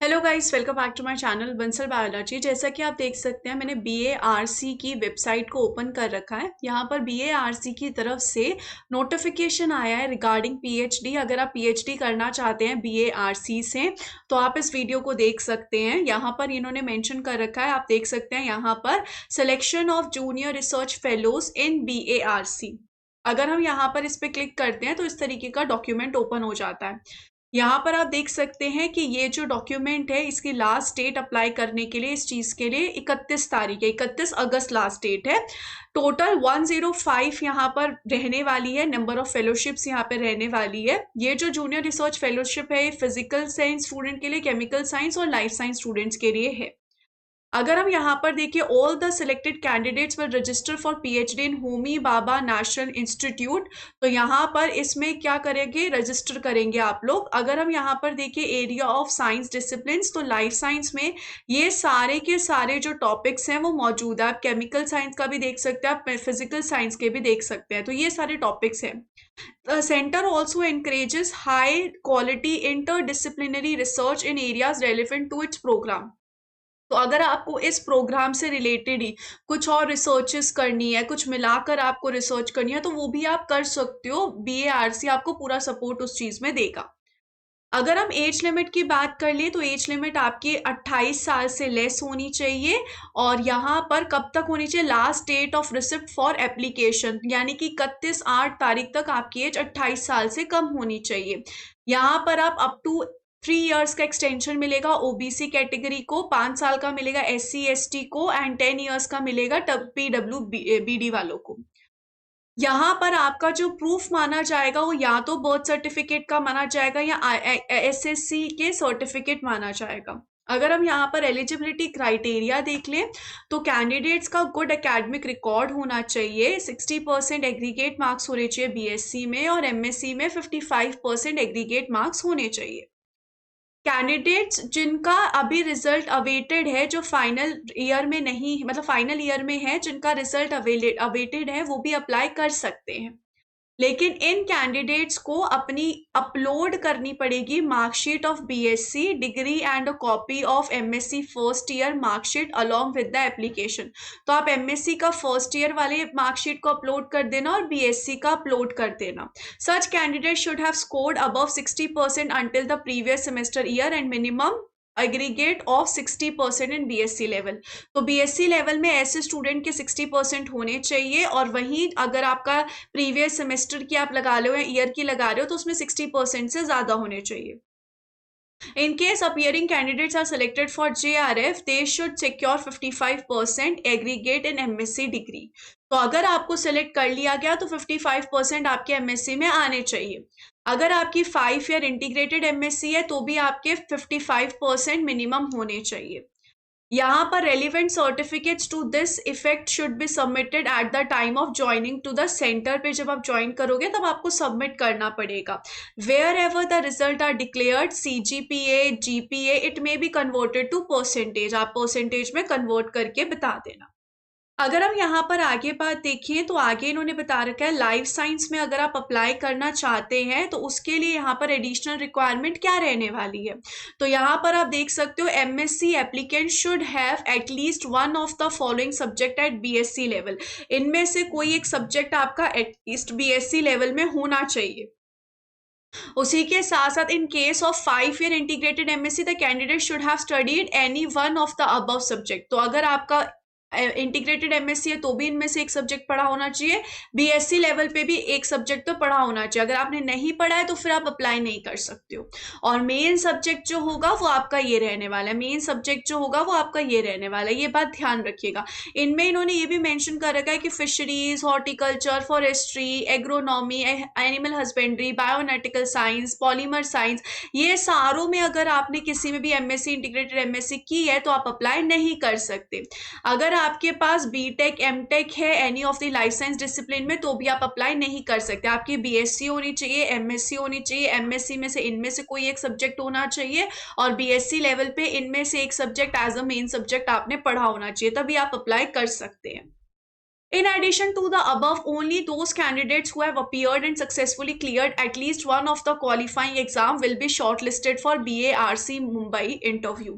Hello guys, welcome back to my channel Bansal biology. जैसा कि आप देख सकते हैं, मैंने BARC की वेबसाइट को ओपन कर रखा है। यहाँ पर BARC की तरफ से नोटिफिकेशन आया है रिगार्डिंग PhD। अगर आप PhD करना चाहते हैं BARC से तो आप इस वीडियो को देख सकते हैं। यहाँ पर इन्होंने मेंशन कर रखा है, आप देख सकते हैं यहाँ पर selection of junior research fellows in BARC। अगर हम यहाँ पर इस पर क्लिक करते हैं तो इस तरीके का डॉक्यूमेंट ओपन हो जाता है। यहाँ पर आप देख सकते हैं कि ये जो डॉक्यूमेंट है इसकी लास्ट डेट अप्लाई करने के लिए, इस चीज के लिए 31 तारीख है, 31 अगस्त लास्ट डेट है। टोटल 105 यहाँ पर रहने वाली है, नंबर ऑफ फेलोशिप्स यहाँ पे रहने वाली है। ये जो जूनियर रिसर्च फेलोशिप है, फिजिकल साइंस स्टूडेंट के लिए, केमिकल साइंस और लाइफ साइंस स्टूडेंट्स के लिए है। अगर हम यहाँ पर देखिए, all the selected candidates will register for PhD in Homi Bhabha national institute. तो यहाँ पर इसमें क्या करेंगे, रजिस्टर करेंगे आप लोग। अगर हम यहाँ पर देखिए एरिया ऑफ साइंस डिसिप्लिन, तो लाइफ साइंस में ये सारे के सारे जो टॉपिक्स हैं वो मौजूद है। आप केमिकल साइंस का भी देख सकते हैं, आप फिजिकल साइंस के भी देख सकते हैं, तो ये सारे टॉपिक्स हैं। The center also encourages high quality interdisciplinary research in areas relevant to its program। तो अगर आपको इस प्रोग्राम से रिलेटेड ही कुछ और रिसर्चेस करनी है, कुछ मिलाकर आपको रिसर्च करनी है, तो वो भी आप कर सकते हो। BARC आपको पूरा सपोर्ट उस चीज में देगा। अगर हम एज लिमिट की बात कर लिए तो एज लिमिट आपकी 28 साल से लेस होनी चाहिए। और यहाँ पर कब तक होनी चाहिए, last date of receipt for application, यानी कि 31/8 तारीख तक आपकी एज 28 साल से कम होनी चाहिए। यहाँ पर आप अप टू 3 इयर्स का एक्सटेंशन मिलेगा। OBC कैटेगरी को 5 साल का मिलेगा, SC ST को, एंड 10 इयर्स का मिलेगा PWBD वालों को। यहाँ पर आपका जो प्रूफ माना जाएगा वो या तो बर्थ सर्टिफिकेट का माना जाएगा या SSC के सर्टिफिकेट माना जाएगा। अगर हम यहाँ पर एलिजिबिलिटी क्राइटेरिया देख लें तो कैंडिडेट्स का गुड एकेडमिक रिकॉर्ड होना चाहिए, 60% एग्रीगेट मार्क्स होने चाहिए BSc में, और MSc में 55% एग्रीगेट मार्क्स होने चाहिए। कैंडिडेट्स जिनका अभी रिजल्ट अवेटेड है, जो फाइनल ईयर में नहीं, मतलब फाइनल ईयर में है, जिनका रिजल्ट अवेटेड है, वो भी अप्लाई कर सकते हैं। लेकिन इन कैंडिडेट्स को अपनी अपलोड करनी पड़ेगी marksheet of BSc degree and a copy of MSc first year marksheet along with the application. तो आप MSc का फर्स्ट ईयर वाले मार्कशीट को अपलोड कर देना और BSc का अपलोड कर देना। सच candidate should have scored above 60% until the previous semester year and minimum aggregate of 60% in BSc level. तो BSc लेवल में ऐसे स्टूडेंट के 60% होने चाहिए। और वहीं अगर आपका प्रीवियस सेमेस्टर की आप लगा रहे हो या ईयर की लगा रहे हो तो उसमें 60% से ज्यादा होने चाहिए। In case appearing candidates are selected for JRF, they should secure 55% aggregate in MSc degree। तो अगर आपको सिलेक्ट कर लिया गया तो 55% आपके MSc में आने चाहिए। अगर आपकी 5 ईयर इंटीग्रेटेड MSc है तो भी आपके 55% मिनिमम होने चाहिए। यहाँ पर relevant certificates to this effect should be submitted at the time of joining to the centre. पे जब आप ज्वाइन करोगे तब आपको सबमिट करना पड़ेगा। Wherever the result are declared CGPA GPA it may be converted to percentage. आप percentage में कन्वर्ट करके बता देना। अगर हम यहाँ पर आगे बात देखें तो आगे इन्होंने बता रखा है लाइफ साइंस में अगर आप अप्लाई करना चाहते हैं तो उसके लिए यहाँ पर एडिशनल रिक्वायरमेंट क्या रहने वाली है। तो यहाँ पर आप देख सकते हो, MSc applicant should have at least one of the following subject at BSc level. इनमें से कोई एक सब्जेक्ट आपका एटलीस्ट BSc लेवल में होना चाहिए। उसी के साथ साथ इन case of 5 year integrated MSc the candidate should have studied any one of the above subject. तो अगर आपका इंटीग्रेटेड MSc है तो भी इनमें से एक सब्जेक्ट पढ़ा होना चाहिए। BSc लेवल पे भी एक सब्जेक्ट तो पढ़ा होना चाहिए। अगर आपने नहीं पढ़ा है तो फिर आप अप्लाई नहीं कर सकते हो। और मेन सब्जेक्ट जो होगा वो आपका ये रहने वाला है, मेन सब्जेक्ट जो होगा वो आपका ये रहने वाला है, ये बात ध्यान रखिएगा। इनमें इन्होंने ये भी मेंशन कर रखा है कि fisheries, horticulture, forestry, agronomy, animal husbandry, बायोनेटिकल साइंस, पॉलीमर साइंस, ये सारों में अगर आपने किसी में भी MSc इंटीग्रेटेड MSc की है तो आप अप्लाई नहीं कर सकते। अगर आपके पास BTech MTech है any of the life science discipline में तो भी आप अप्लाई नहीं कर सकते। आपकी BSc होनी चाहिए, MSc होनी चाहिए, MSc में से इनमें से कोई एक सब्जेक्ट होना चाहिए, और BSc लेवल पे इनमें से एक subject as a main subject आपने पढ़ा होना चाहिए, तभी आप अप्लाई कर सकते हैं। In addition to the above, only those candidates who have appeared and successfully cleared at least one of the qualifying exam will be shortlisted for BARC Mumbai interview.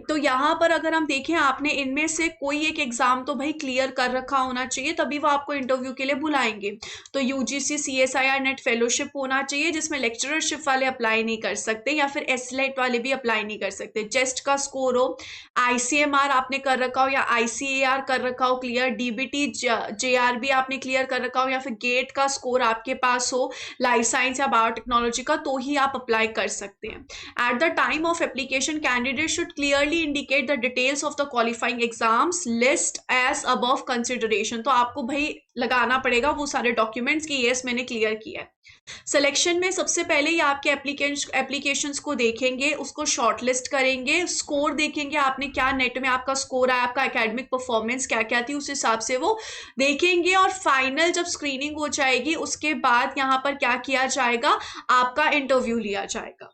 तो यहाँ पर अगर हम देखें, आपने इनमें से कोई एक एग्जाम तो भाई क्लियर कर रखा होना चाहिए, तभी वो आपको इंटरव्यू के लिए बुलाएंगे। तो यूजीसी CSIR नेट फेलोशिप होना चाहिए, जिसमें लेक्चरशिप वाले अप्लाई नहीं कर सकते, या फिर एसलेट वाले भी अप्लाई नहीं कर सकते। जेस्ट का स्कोर हो, ICMR आपने कर रखा हो या ICAR कर रखा हो क्लियर, DBT JRB आपने क्लियर कर रखा हो, या फिर गेट का स्कोर आपके पास हो लाइफ साइंस या बायोटेक्नोलॉजी का, तो ही आप अप्लाई कर सकते हैं। Eight the time of application, candidate should clearly indicate the details of the qualifying exams list as above consideration। तो आपको भाई लगाना पड़ेगा वो सारे डॉक्यूमेंट्स की यस मैंने क्लियर किया है। सिलेक्शन में सबसे पहले ही आपके एप्लीकेशंस को देखेंगे, उसको शॉर्टलिस्ट करेंगे, स्कोर देखेंगे आपने क्या नेट में आपका स्कोर आया, आपका एकेडमिक परफॉर्मेंस क्या क्या थी, उस हिसाब से वो देखेंगे। और फाइनल जब स्क्रीनिंग हो जाएगी उसके बाद यहाँ पर क्या किया जाएगा, आपका इंटरव्यू लिया जाएगा।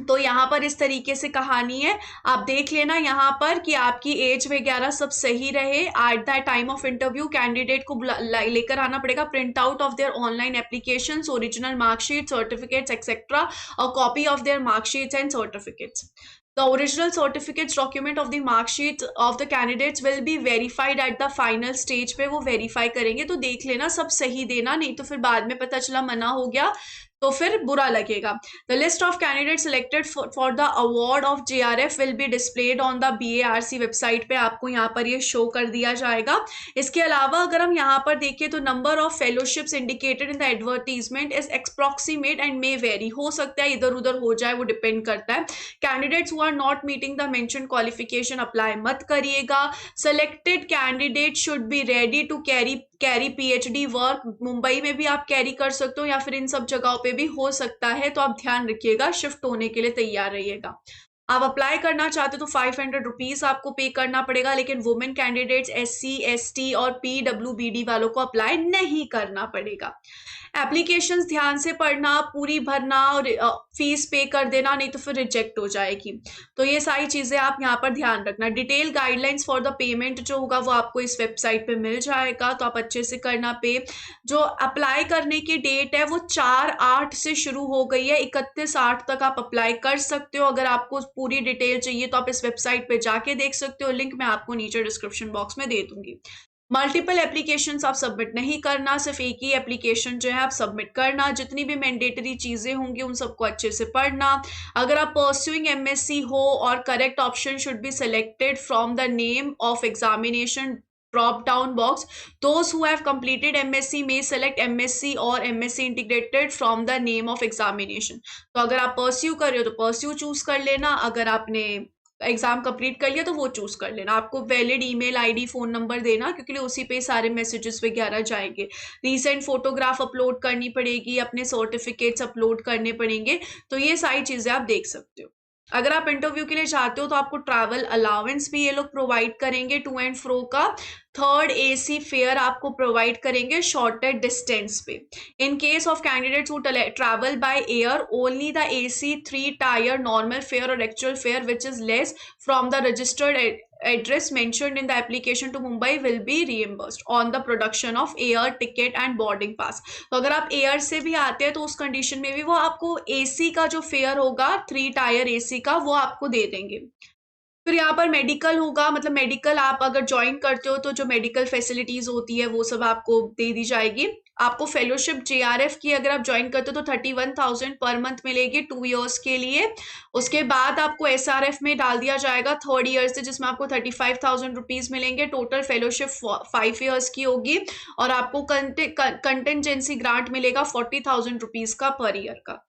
तो यहाँ पर इस तरीके से कहानी है, आप देख लेना यहाँ पर कि आपकी एज वगैरह सब सही रहे। At the time of interview candidate को लेकर आना पड़ेगा print out of their online application, original marksheet, certificates etcetera, और copy of their marksheets and certificates. The original certificates document of the mark sheet of the candidates will be verified at the final stage पे वो verify करेंगे। तो देख लेना सब सही देना, नहीं तो फिर बाद में पता चला मना हो गया तो फिर बुरा लगेगा। The list of candidates selected for the award of JRF will be displayed on the BARC website पे, आपको यहाँ पर ये शो कर दिया जाएगा। इसके अलावा अगर हम यहाँ पर देखें तो number of fellowships indicated in the advertisement is approximate and may vary, हो सकता है इधर उधर हो जाए, वो डिपेंड करता है। Candidates who are not meeting the mentioned qualification apply मत करिएगा। Selected candidate should be ready to carry PhD work, Mumbai में भी आप कैरी कर सकते हो या फिर इन सब जगहों पे भी हो सकता है, तो आप ध्यान रखिएगा, शिफ्ट होने के लिए तैयार रहिएगा। आप अप्लाई करना चाहते तो 500 रुपीज आपको पे करना पड़ेगा, लेकिन वुमेन कैंडिडेट्स SC ST और PWBD वालों को अप्लाई नहीं करना पड़ेगा। एप्लीकेशंस ध्यान से पढ़ना, पूरी भरना और फीस पे कर देना, नहीं तो फिर रिजेक्ट हो जाएगी। तो ये सारी चीजें आप यहाँ पर ध्यान रखना। Detail guidelines for the payment जो होगा वो आपको इस वेबसाइट पे मिल जाएगा, तो आप अच्छे से करना पे। जो अप्लाई करने की डेट है वो 4/8 से शुरू हो गई है, 31/8 तक आप अप्लाई कर सकते हो। अगर आपको पूरी डिटेल चाहिए तो आप इस वेबसाइट पे जाके देख सकते हो, लिंक मैं आपको नीचे डिस्क्रिप्शन बॉक्स में दे दूंगी। मल्टीपल एप्लीकेशंस आप सबमिट नहीं करना, सिर्फ एक ही एप्लीकेशन जो है आप सबमिट करना। जितनी भी मैंडेटरी चीजें होंगी उन सबको अच्छे से पढ़ना। अगर आप परस्यूइंग MSc हो और correct option should be selected from the name of examination drop down box. Those who have completed MSc may select MSc और MSc integrated from the name of examination। तो अगर आप परस्यू कर रहे हो तो परस्यू चूज कर लेना, अगर आपने एग्जाम कंप्लीट कर लिया तो वो चूज कर लेना। आपको valid email ID phone number देना, क्योंकि उसी पे सारे मैसेजेस वगैरह जाएंगे। रीसेंट फोटोग्राफ अपलोड करनी पड़ेगी, अपने सर्टिफिकेट्स अपलोड करने पड़ेंगे। तो ये सारी चीजें आप देख सकते हो। अगर आप इंटरव्यू के लिए चाहते हो तो आपको ट्रैवल अलाउंस भी ये लोग प्रोवाइड करेंगे, टू एंड फ्रो का। थर्ड AC फेयर आपको प्रोवाइड करेंगे शॉर्टर डिस्टेंस पे। In case of candidates who travel by air, only the AC 3 tier normal fare और actual fare which is less from the registered address mentioned in the application to Mumbai will be reimbursed on the production of air ticket and boarding pass। तो अगर आप air से भी आते हैं तो उस कंडीशन में भी वो आपको AC का जो फेयर होगा 3 टायर AC का वो आपको दे देंगे। फिर यहाँ पर मेडिकल होगा, मतलब मेडिकल आप अगर ज्वाइन करते हो तो जो मेडिकल फैसिलिटीज होती है वो सब आपको दे दी जाएगी। आपको फेलोशिप JRF की अगर आप ज्वाइन करते हो तो 31,000 पर मंथ मिलेगी 2 इयर्स के लिए। उसके बाद आपको SRF में डाल दिया जाएगा 3rd ईयर से, जिसमें आपको 35,000 रुपीज मिलेंगे। टोटल फेलोशिप 5 इयर्स की होगी और आपको कंटेंजेंसी ग्रांट मिलेगा 40,000 रुपीज का पर ईयर का।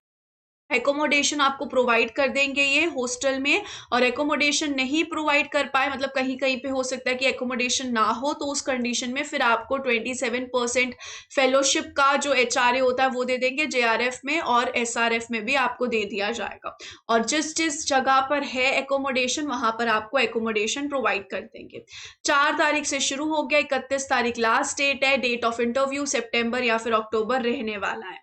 एकोमोडेशन आपको प्रोवाइड कर देंगे ये हॉस्टल में, और एकोमोडेशन नहीं प्रोवाइड कर पाए, मतलब कहीं कहीं पे हो सकता है कि एकोमोडेशन ना हो, तो उस कंडीशन में फिर आपको 27% फेलोशिप का जो HRA होता है वो दे देंगे JRF में, और SRF में भी आपको दे दिया जाएगा। और जिस जिस जगह पर है एकोमोडेशन वहां पर आपको एकोमोडेशन प्रोवाइड कर देंगे। 4 तारीख से शुरू हो गया, 31 तारीख लास्ट डेट है। डेट ऑफ इंटरव्यू सितंबर या फिर अक्टूबर रहने वाला है।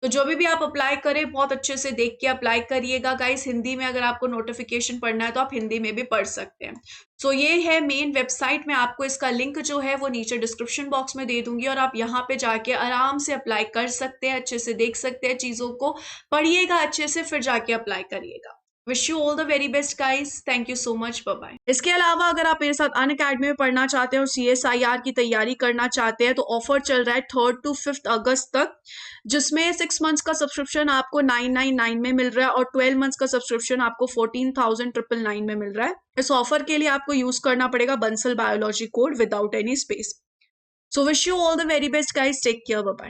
तो जो भी आप अप्लाई करें बहुत अच्छे से देख के अप्लाई करिएगा गाइस। हिंदी में अगर आपको नोटिफिकेशन पढ़ना है तो आप हिंदी में भी पढ़ सकते हैं। सो ये है मेन वेबसाइट। मैं आपको इसका लिंक जो है वो नीचे डिस्क्रिप्शन बॉक्स में दे दूंगी और आप यहाँ पे जाके आराम से अप्लाई कर सकते हैं, अच्छे से देख सकते हैं, चीजों को पढ़िएगा अच्छे से, फिर जाके अप्लाई करिएगा। Wish you all the very best guys. Thank you so much. Bye bye. इसके अलावा अगर आप मेरे साथ अनअकैडमी में पढ़ना चाहते हैं और CSIR की तैयारी करना चाहते हैं तो ऑफर चल रहा है 3rd to 5th अगस्त तक, जिसमें 6 मंथ्स का सब्सक्रिप्शन आपको 999 में मिल रहा है और 12 मंथ्स का सब्सक्रिप्शन आपको 14,999 में मिल रहा है। इस ऑफर के लिए आपको यूज करना पड़ेगा Bansal biology code without any space. So wish you all the very best guys. Take care. Bye bye.